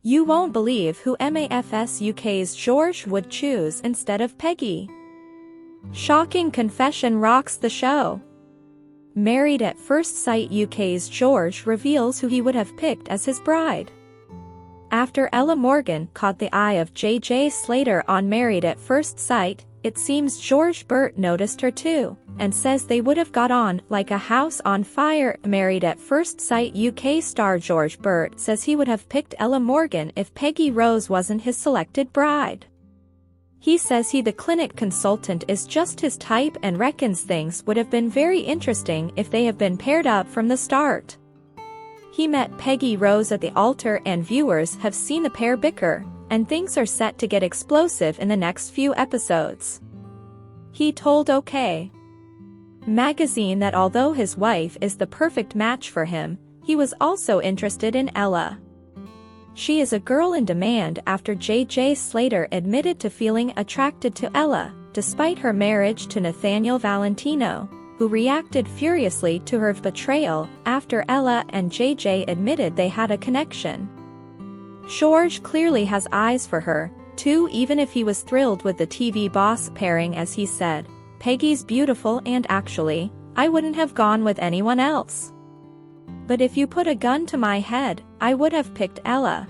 You won't believe who MAFS UK's George would choose instead of Peggy. Shocking confession rocks the show. Married at First Sight UK's George reveals who he would have picked as his bride. After Ella Morgan caught the eye of JJ Slater on Married at First Sight, it seems George Burt noticed her too, and says they would have got on like a house on fire. Married at First Sight UK star George Burt says he would have picked Ella Morgan if Peggy Rose wasn't his selected bride. He says the clinic consultant is just his type and reckons things would have been very interesting if they have been paired up from the start. He met Peggy Rose at the altar and viewers have seen the pair bicker, and things are set to get explosive in the next few episodes. He told OK! Magazine that although his wife is the perfect match for him, he was also interested in Ella. She is a girl in demand after JJ Slater admitted to feeling attracted to Ella, despite her marriage to Nathaniel Valentino, who reacted furiously to her betrayal after Ella and JJ admitted they had a connection. George clearly has eyes for her, too, even if he was thrilled with the TV boss pairing. As he said, "Peggy's beautiful and actually, I wouldn't have gone with anyone else. But if you put a gun to my head, I would have picked Ella.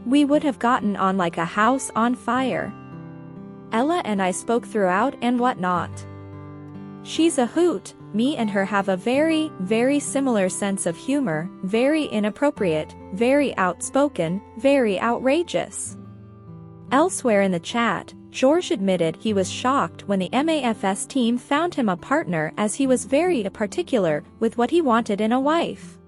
We would have gotten on like a house on fire. Ella and I spoke throughout and whatnot. She's a hoot, me and her have a very, very similar sense of humor, very inappropriate, very outspoken, very outrageous." Elsewhere in the chat, George admitted he was shocked when the MAFS team found him a partner as he was very particular with what he wanted in a wife.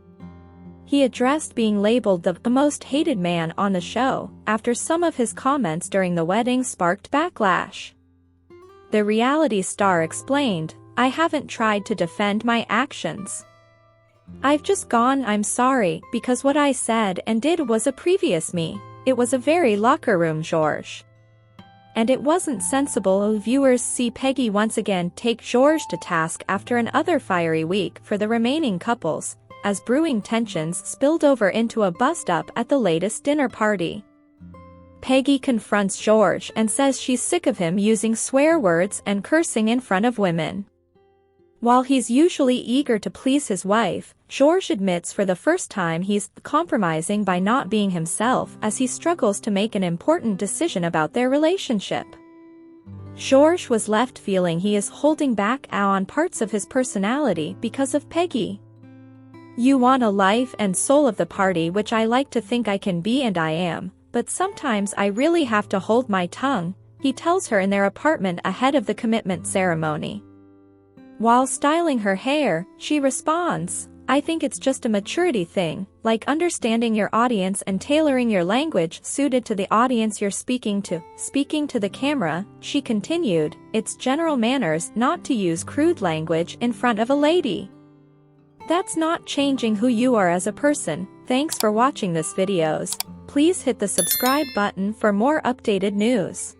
He addressed being labeled the most hated man on the show after some of his comments during the wedding sparked backlash. The reality star explained, "I haven't tried to defend my actions. I've just gone I'm sorry because what I said and did was a previous me. It was a very locker room George. And it wasn't sensible." Viewers see Peggy once again take George to task after another fiery week for the remaining couples, as brewing tensions spilled over into a bust-up at the latest dinner party. Peggy confronts George and says she's sick of him using swear words and cursing in front of women. While he's usually eager to please his wife, George admits for the first time he's compromising by not being himself as he struggles to make an important decision about their relationship. George was left feeling he is holding back on parts of his personality because of Peggy. "You want a life and soul of the party, which I like to think I can be and I am, but sometimes I really have to hold my tongue," he tells her in their apartment ahead of the commitment ceremony. While styling her hair, she responds, "I think it's just a maturity thing, like understanding your audience and tailoring your language suited to the audience you're speaking to." Speaking to the camera, she continued, "It's general manners not to use crude language in front of a lady. That's not changing who you are as a person." Thanks for watching this videos. Please hit the subscribe button for more updated news.